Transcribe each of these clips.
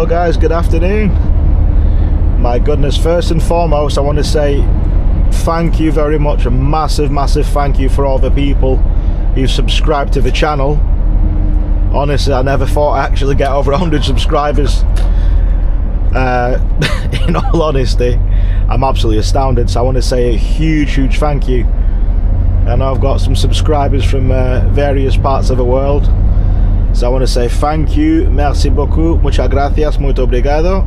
Hello guys, good afternoon. My goodness, first and foremost I want to say thank you very much, a massive thank you for all the people who subscribed to the channel. Honestly, I never thought I'd actually get over 100 subscribers. In all honesty, I'm absolutely astounded, so I want to say a huge thank you. I know I've got some subscribers from various parts of the world, so I want to say thank you, merci beaucoup, muchas gracias, muito obrigado.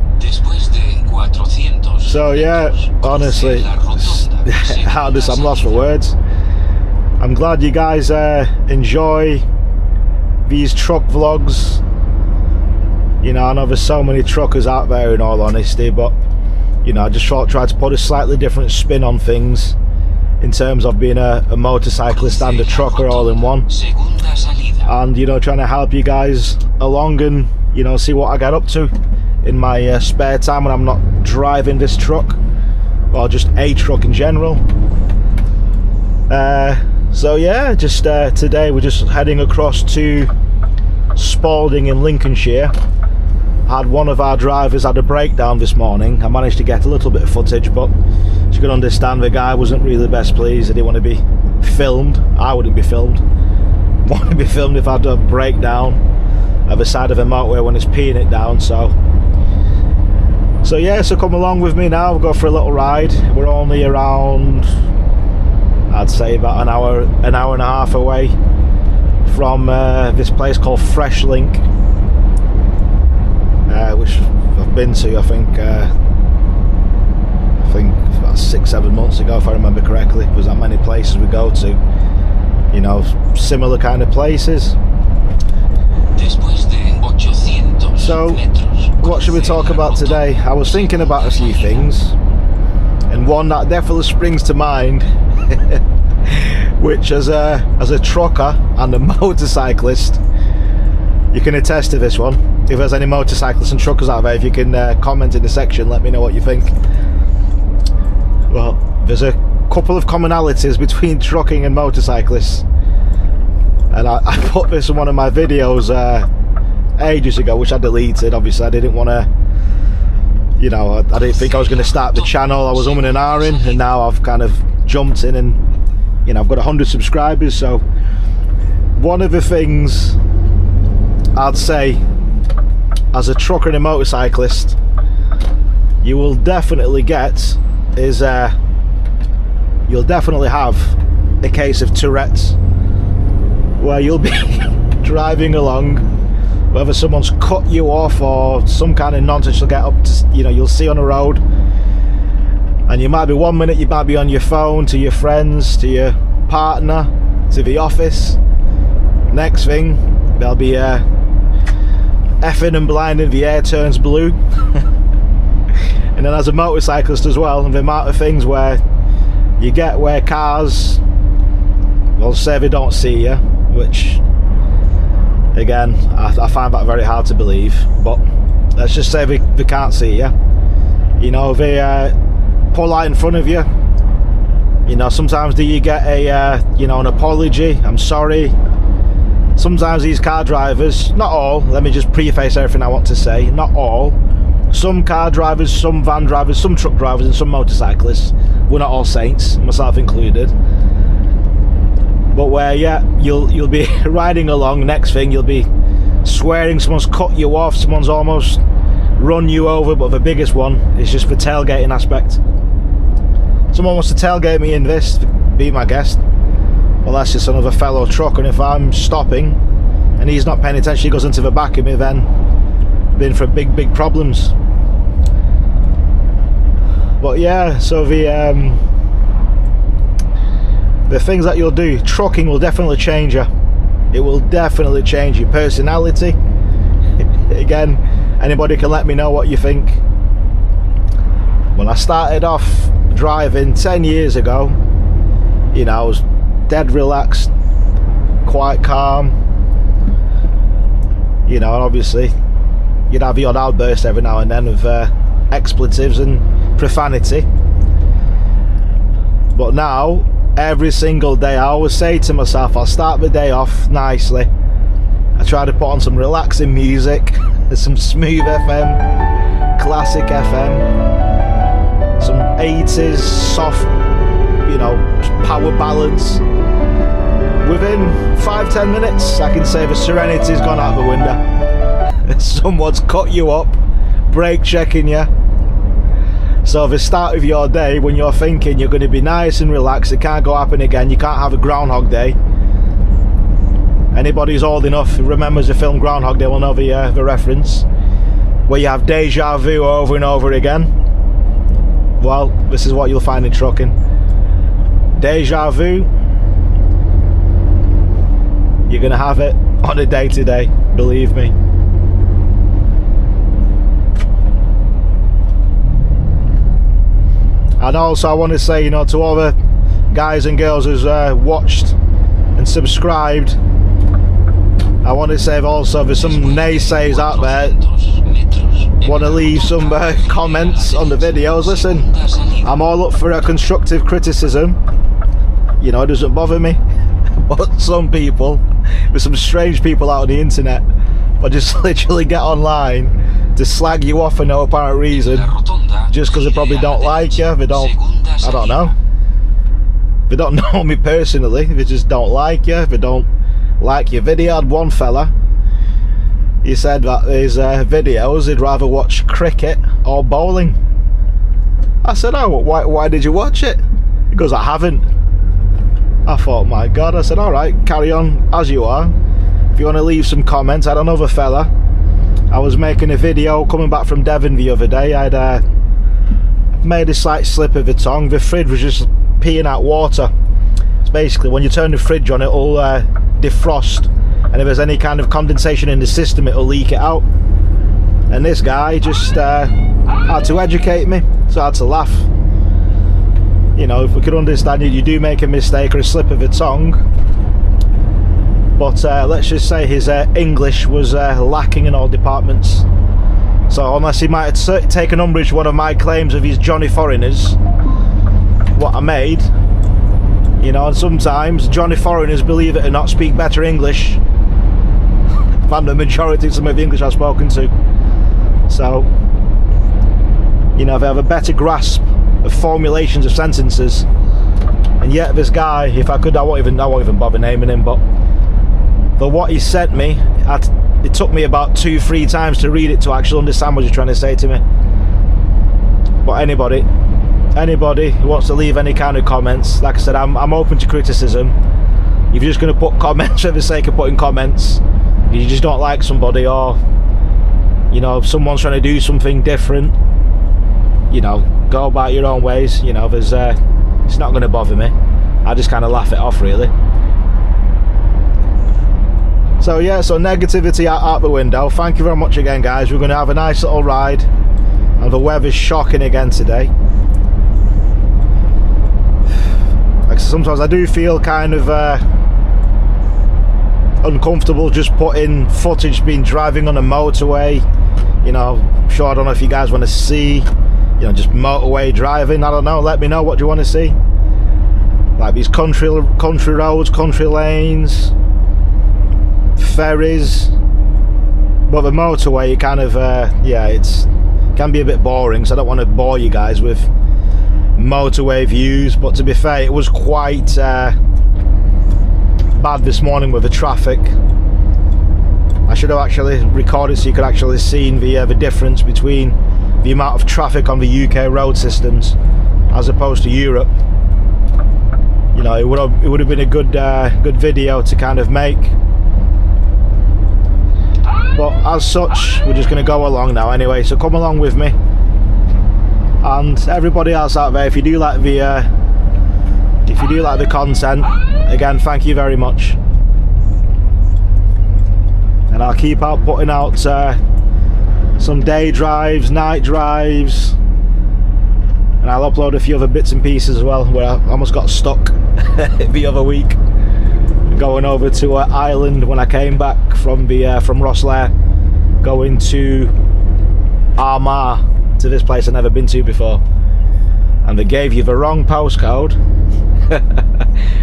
So yeah, honestly, I'm lost for words. I'm glad you guys enjoy these truck vlogs. You know, I know there's so many truckers out there in all honesty, but you know, I just try to put a slightly different spin on things in terms of being a motorcyclist and a trucker all in one, and you know, trying to help you guys along and you know, see what I get up to in my spare time when I'm not driving this truck or just a truck in general. So yeah, just today we're just heading across to Spalding in Lincolnshire. Had one of our drivers had a breakdown this morning. I managed to get a little bit of footage, but as you can understand, the guy wasn't really the best pleased. He didn't want to be filmed. I wouldn't be filmed. Want to be filmed if I had a breakdown at the side of a motorway when it's peeing it down. So yeah, so come along with me now. We'll go for a little ride. We're only around, I'd say about an hour and a half away from this place called Freshlink, which I've been to, I think about 6-7 months ago, if I remember correctly. There's that many places we go to, you know, similar kind of places. So what should we talk about today? I was thinking about a few things, and one that definitely springs to mind which as a trucker and a motorcyclist, you can attest to this one. If there's any motorcyclists and truckers out there, if you can comment in the section, let me know what you think. Well, there's a couple of commonalities between trucking and motorcyclists, and I put this in one of my videos ages ago, which I deleted. Obviously I didn't want to, you know, I didn't think I was going to start the channel. I was umming and ahhing, and now I've kind of jumped in and, you know, I've got 100 subscribers. So one of the things I'd say as a trucker and a motorcyclist you will definitely get is you'll definitely have a case of Tourette's, where you'll be driving along, whether someone's cut you off or some kind of nonsense you'll get up to, you know, you'll see on the road, and you might be 1 minute you might be on your phone to your friends, to your partner, to the office. Next thing there'll be effing and blinding, the air turns blue. And then as a motorcyclist as well, the amount of things where you get where cars, well, say they don't see you, which again I find that very hard to believe, but let's just say they can't see you. You know, they pull out in front of you. You know, sometimes do you get a you know, an apology, I'm sorry. Sometimes these car drivers, not all, let me just preface everything I want to say, not all, some car drivers, some van drivers, some truck drivers and some motorcyclists, we're not all saints, myself included, but where, yeah, you'll be riding along, next thing you'll be swearing, someone's cut you off, someone's almost run you over, but the biggest one is just the tailgating aspect. Someone wants to tailgate me in this, be my guest. Well, that's just another fellow trucker, and if I'm stopping and he's not paying attention, he goes into the back of me, then been for big problems. But yeah, so the things that you'll do, trucking will definitely change you. It will definitely change your personality. Again, anybody can let me know what you think. When I started off driving 10 years ago, you know, I was dead relaxed, quite calm, you know, and obviously you'd have the odd outburst every now and then of expletives and profanity. But now, every single day, I always say to myself, I'll start the day off nicely. I try to put on some relaxing music There's some smooth FM, classic FM, some 80s soft, you know, power ballads. Within 5-10 minutes I can say the serenity's gone out the window. Someone's cut you up, brake checking you. So the start of your day, when you're thinking you're going to be nice and relaxed, it can't go happen again, you can't have a Groundhog Day. Anybody who's old enough who remembers the film Groundhog Day will know the reference, where you have deja vu over and over again. Well, this is what you'll find in trucking. Deja vu, you're going to have it on a day-to-day, believe me. And also I want to say, you know, to all the guys and girls who's watched and subscribed, I want to say also there's some naysayers out there want to leave some comments on the videos. Listen, I'm all up for a constructive criticism, you know, it doesn't bother me. But some people, there's some strange people out on the internet, but just literally get online to slag you off for no apparent reason, just because they probably don't like you. They don't, I don't know, they don't know me personally, they just don't like you, they don't like your video. I had one fella, he said that his videos he'd rather watch cricket or bowling. I said, oh, why did you watch it? He goes, I haven't. I thought, my God. I said, alright, carry on as you are. If you want to leave some comments. I had another fella, I was making a video coming back from Devon the other day. I'd made a slight slip of the tongue. The fridge was just peeing out water. It's basically when you turn the fridge on, it'll defrost, and if there's any kind of condensation in the system, it'll leak it out. And this guy just had to educate me, so I had to laugh. You know, if we could understand you do make a mistake or a slip of the tongue, but let's just say his English was lacking in all departments. So unless he might have taken umbrage to one of my claims of his Johnny Foreigners, what I made, you know, and sometimes Johnny Foreigners, believe it or not, speak better English than the majority of some of the English I've spoken to. So, you know, they have a better grasp of formulations of sentences. And yet this guy, if I could, I won't even bother naming him, but what he sent me, it took me about 2-3 times to read it to actually understand what he's trying to say to me. But anybody who wants to leave any kind of comments, like I said, I'm open to criticism. If you're just going to put comments for the sake of putting comments, if you just don't like somebody, or you know, if someone's trying to do something different, you know, go about your own ways. You know, there's it's not going to bother me. I just kind of laugh it off, really. So yeah, so negativity out the window. Thank you very much again, guys. We're going to have a nice little ride, and the weather's shocking again today. Like, sometimes I do feel kind of uncomfortable just putting footage being driving on a motorway. You know, I'm sure, I don't know if you guys want to see, you know, just motorway driving. I don't know, let me know what you want to see. Like these country roads, country lanes, ferries. But the motorway, you kind of yeah, it can be a bit boring, so I don't want to bore you guys with motorway views. But to be fair, it was quite bad this morning with the traffic. I should have actually recorded so you could actually see the difference between the amount of traffic on the UK road systems as opposed to Europe. You know, it would have been a good video to kind of make. But as such, we're just going to go along now anyway, so come along with me. And everybody else out there, if you do like the content, again, thank you very much. And I'll keep out putting out some day drives, night drives, and I'll upload a few other bits and pieces as well, where I almost got stuck the other week going over to Ireland when I came back from Rosslare, going to Armagh, to this place I've never been to before, and they gave you the wrong postcode.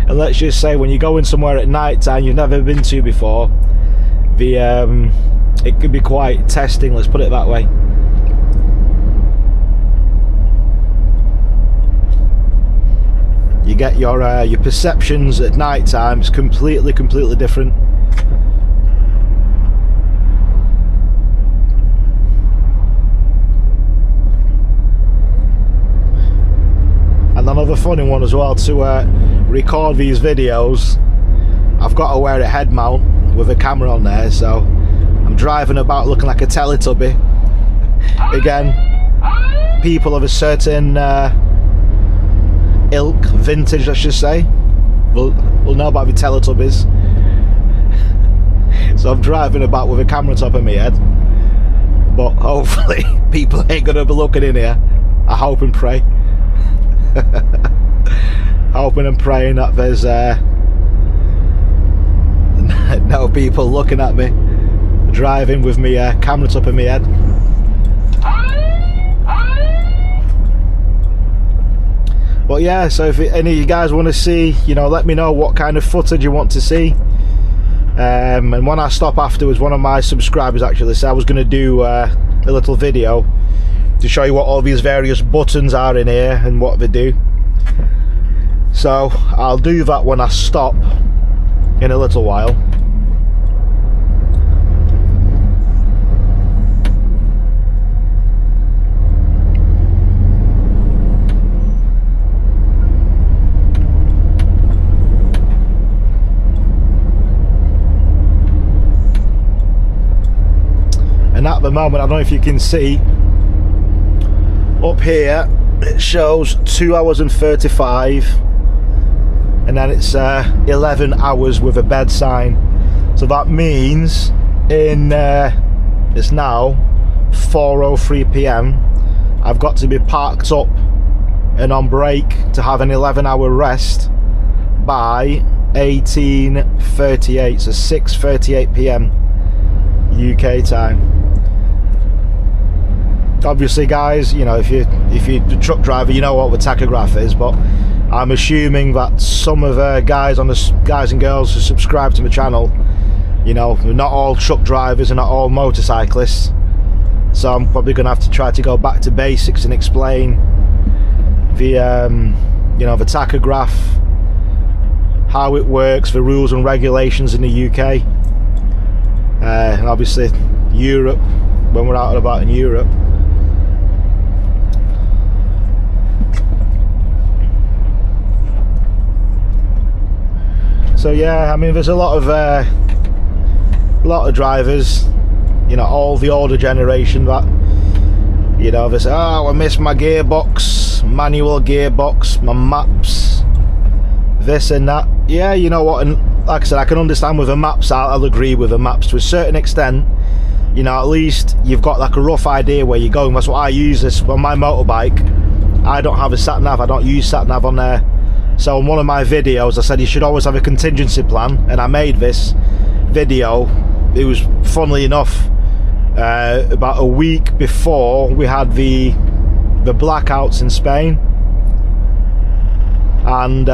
And let's just say, when you're going somewhere at night time you've never been to before, the it can be quite testing, let's put it that way. You get your perceptions at night time, it's completely different. And another funny one as well, to record these videos, I've got to wear a head mount with a camera on there, so I'm driving about looking like a Teletubby. Again, people of a certain ilk, vintage I should say, will know about the Teletubbies. So I'm driving about with a camera on top of my head, but hopefully people ain't gonna be looking in here. I hope and pray. Hoping and praying that there's no people looking at me driving with me camera top of my head. But yeah, so if any of you guys want to see, you know, let me know what kind of footage you want to see. And when I stop afterwards, one of my subscribers actually said I was going to do a little video to show you what all these various buttons are in here and what they do. So I'll do that when I stop in a little while. And at the moment, I don't know if you can see, up here it shows 2 hours and 35, and then it's 11 hours with a bed sign. So that means in it's now 4:03 PM, I've got to be parked up and on break to have an 11-hour rest by 18:38, so 6:38 PM UK time. Obviously guys, you know, if you're a truck driver, you know what the tachograph is, but I'm assuming that some of the guys and girls who subscribe to my channel, you know, not all truck drivers and not all motorcyclists, so I'm probably gonna have to try to go back to basics and explain the you know, the tachograph, how it works, the rules and regulations in the UK, and obviously Europe, when we're out and about in Europe. So yeah, I mean, there's a lot of drivers, you know, all the older generation that, you know, they say, oh, I miss my gearbox, manual gearbox, my maps, this and that. Yeah, you know what, and like I said, I can understand with the maps, I'll agree with the maps to a certain extent. You know, at least you've got like a rough idea where you're going. That's what I use this on my motorbike. I don't have a sat nav, I don't use sat nav on there. So in one of my videos I said you should always have a contingency plan, and I made this video, it was funnily enough about a week before we had the blackouts in Spain, and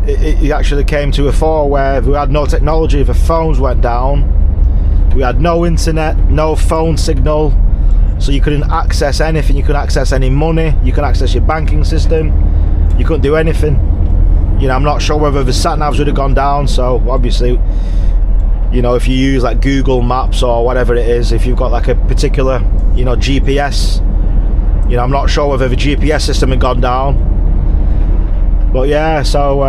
it actually came to a fore where we had no technology, the phones went down, we had no internet, no phone signal, so you couldn't access anything, you couldn't access any money, you couldn't access your banking system, you couldn't do anything. You know, I'm not sure whether the sat navs would have gone down, so obviously, you know, if you use like Google Maps or whatever it is, if you've got like a particular, you know, GPS, you know, I'm not sure whether the GPS system had gone down. But yeah, so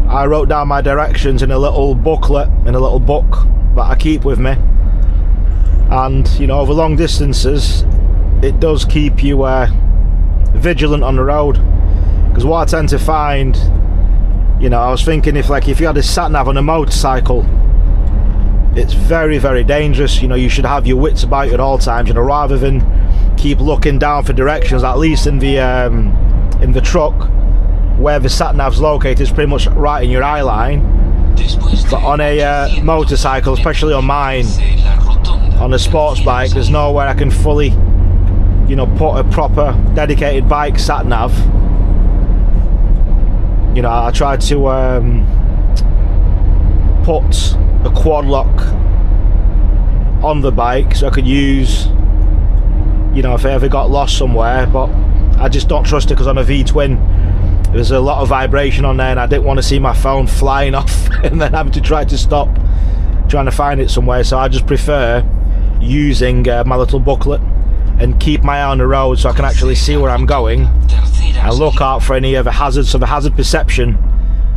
I wrote down my directions in a little booklet, in a little book that I keep with me, and you know, over long distances it does keep you vigilant on the road. Because what I tend to find, you know, I was thinking if you had a sat nav on a motorcycle, it's very dangerous. You know, you should have your wits about you at all times, you know, rather than keep looking down for directions. At least in the truck, where the sat nav's located is pretty much right in your eye line. But on a motorcycle, especially on mine, on a sports bike, there's nowhere I can fully, you know, put a proper dedicated bike sat nav. You know, I tried to put a quad lock on the bike, so I could use, you know, if I ever got lost somewhere. But I just don't trust it because on a V-twin there's a lot of vibration on there, and I didn't want to see my phone flying off and then having to try to stop trying to find it somewhere. So I just prefer using my little booklet and keep my eye on the road so I can actually see where I'm going and look out for any other hazards. So the hazard perception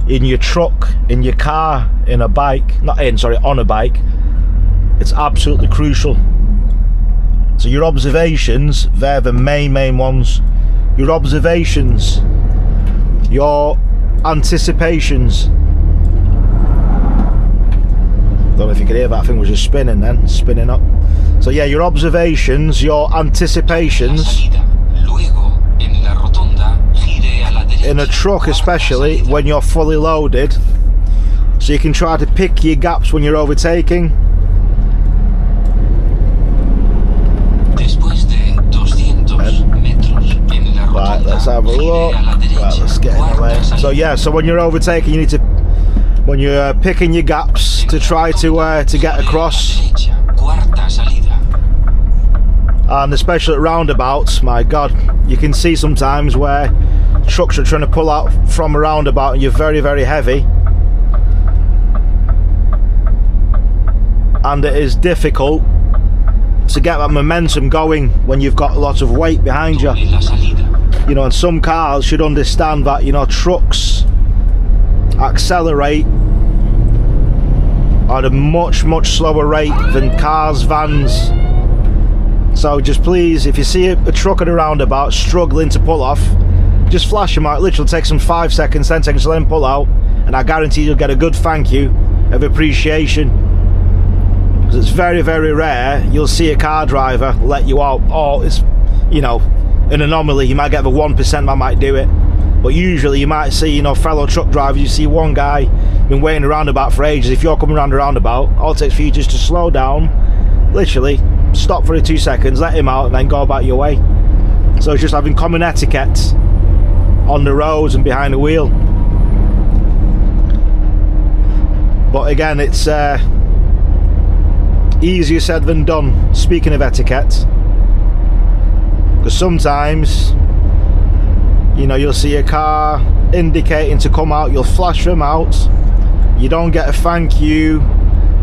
in your truck, in your car, in a bike, on a bike, it's absolutely crucial. So your observations, they're the main ones. Your observations, your anticipations. Don't know if you could hear that, I think it was just spinning then, spinning up. So yeah, your observations, your anticipations. In a truck especially, when you're fully loaded, so you can try to pick your gaps when you're overtaking. Right, let's have a look. Right, let's get in the way. So yeah, so when you're overtaking, you need to, when you're picking your gaps to try to get across. And especially at roundabouts, my god, you can see sometimes where trucks are trying to pull out from a roundabout and you're very heavy, and it is difficult to get that momentum going when you've got a lot of weight behind you. You know, and some cars should understand that, you know, trucks accelerate at a much slower rate than cars, vans. So just please, if you see a truck at a roundabout struggling to pull off, just flash them out. Literally take some 5 seconds, 10 seconds to let them pull out, and I guarantee you'll get a good thank you of appreciation. Because it's very rare you'll see a car driver let you out. Or it's, you know, an anomaly. You might get the 1% that might do it, but usually you might see, you know, fellow truck drivers, you see one guy been waiting around about for ages. If you're coming around a roundabout, all it takes for you just to slow down, literally stop for 2 seconds, let him out, and then go about your way. So it's just having common etiquette on the roads and behind the wheel. But again, it's easier said than done, speaking of etiquette, because sometimes, you know, you'll see a car indicating to come out, you'll flash them out, you don't get a thank you,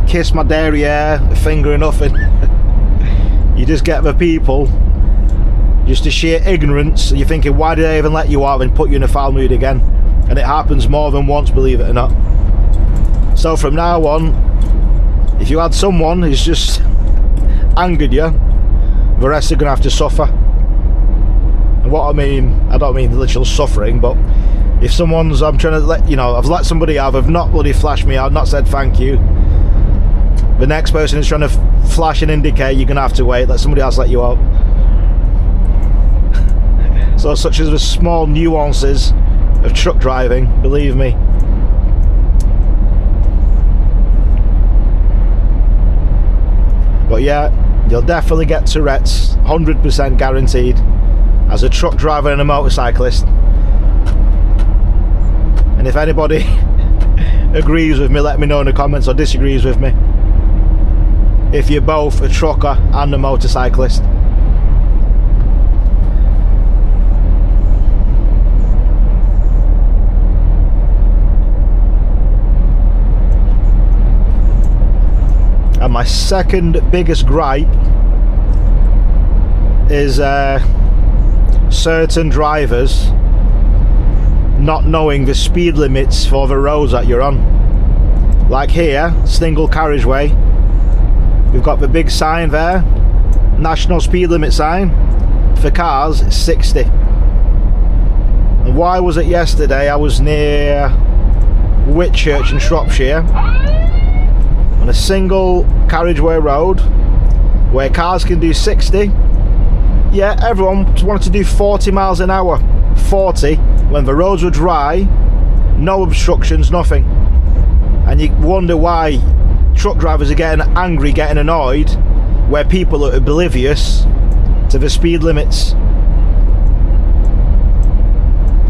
kiss my derriere, a finger or nothing. You just get the people, just a sheer ignorance, and you're thinking, why did they even let you out and put you in a foul mood again? And it happens more than once, believe it or not. So from now on, if you had someone who's just angered you, the rest are going to have to suffer. And what I mean, I don't mean literal suffering, but if someone's, I'm trying to let, you know, I've let somebody out, I've not bloody flashed me out, not said thank you, the next person is trying to flash and indicate, you're going to have to wait, let somebody else let you out. So such as the small nuances of truck driving, believe me. But yeah, you'll definitely get Tourette's, 100% guaranteed, as a truck driver and a motorcyclist. And if anybody agrees with me, let me know in the comments, or disagrees with me, if you're both a trucker and a motorcyclist. And my second biggest gripe is certain drivers not knowing the speed limits for the roads that you're on. Like here, single carriageway, we've got the big sign there, national speed limit sign. For cars, it's 60. And why was it yesterday? I was near Whitchurch in Shropshire, on a single carriageway road where cars can do 60. Yeah, everyone wanted to do 40 miles an hour. 40 when the roads were dry, no obstructions, nothing. And you wonder why truck drivers are getting angry, getting annoyed, where people are oblivious to the speed limits.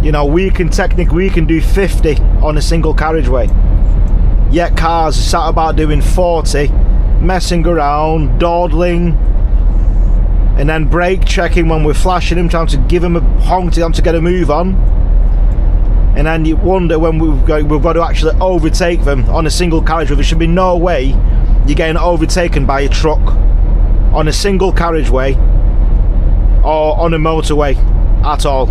You know, we can do 50 on a single carriageway. Yet cars are sat about doing 40, messing around, dawdling, and then brake checking when we're flashing them, trying to give them a honk to them to get a move on. And then you wonder when we've got to actually overtake them on a single carriageway. There should be no way you're getting overtaken by a truck on a single carriageway or on a motorway at all.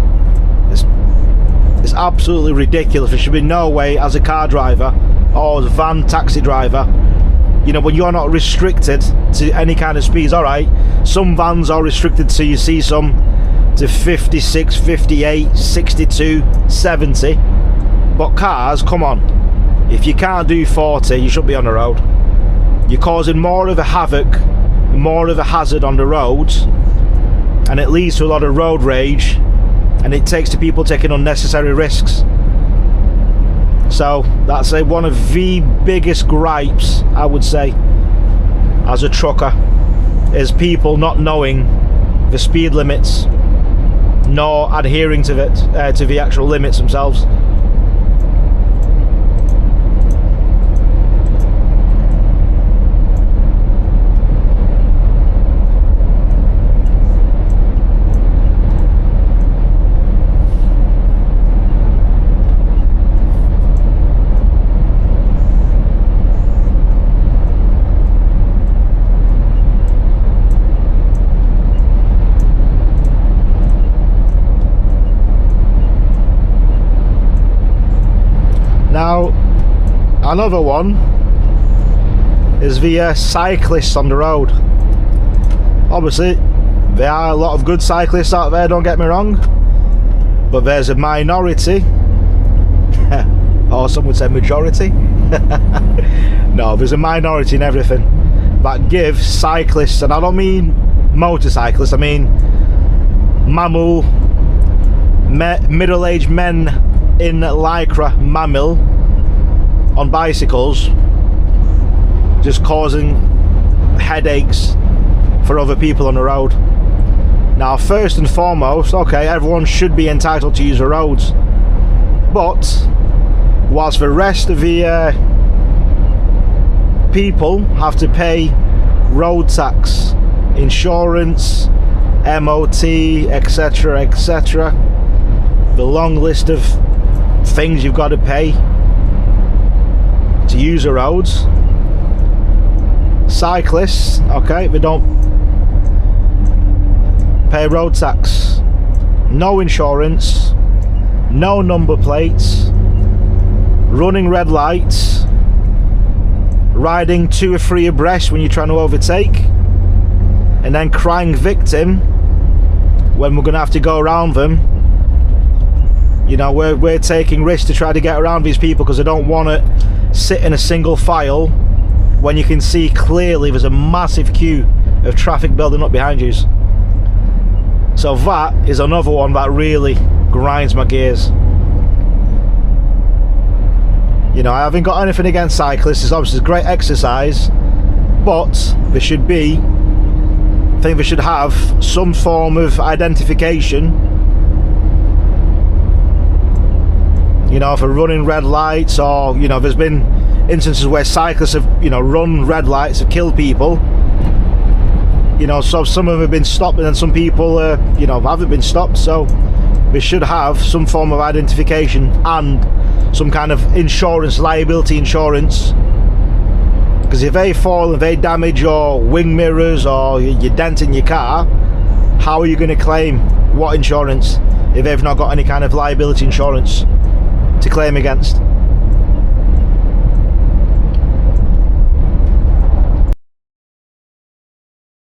It's absolutely ridiculous. There should be no way as a car driver or as a van taxi driver, you know, when you're not restricted to any kind of speeds. Alright, some vans are restricted, so you see some to 56, 58, 62, 70, but cars, come on, if you can't do 40, you shouldn't be on the road. You're causing more of a havoc, more of a hazard on the roads, and it leads to a lot of road rage, and it takes to people taking unnecessary risks. So that's one of the biggest gripes, I would say, as a trucker, is people not knowing the speed limits nor adhering to it, to the actual limits themselves. Now, another one is the cyclists on the road. Obviously, there are a lot of good cyclists out there, don't get me wrong, but there's a minority, or some would say majority, no, there's a minority in everything, that give cyclists, and I don't mean motorcyclists, I mean mammal, middle-aged men in lycra mammal on bicycles, just causing headaches for other people on the road. Now, first and foremost, okay, everyone should be entitled to use the roads, but whilst the rest of the people have to pay road tax, insurance, MOT, etc, etc, the long list of things you've got to pay to use the roads, cyclists, okay, they don't pay road tax, no insurance, no number plates, running red lights, riding 2 or 3 abreast when you're trying to overtake, and then crying victim when we're going to have to go around them. You know, we're taking risks to try to get around these people because they don't want to sit in a single file when you can see clearly there's a massive queue of traffic building up behind you. So that is another one that really grinds my gears. You know, I haven't got anything against cyclists. It's obviously great exercise, but there should be, I think they should have some form of identification. You know, for running red lights, or, you know, there's been instances where cyclists have, you know, run red lights, have killed people. You know, so some of them have been stopped, and then some people, you know, haven't been stopped. So we should have some form of identification and some kind of insurance, liability insurance. Because if they fall and they damage your wing mirrors or you dent in your car, how are you going to claim what insurance if they've not got any kind of liability insurance to claim against?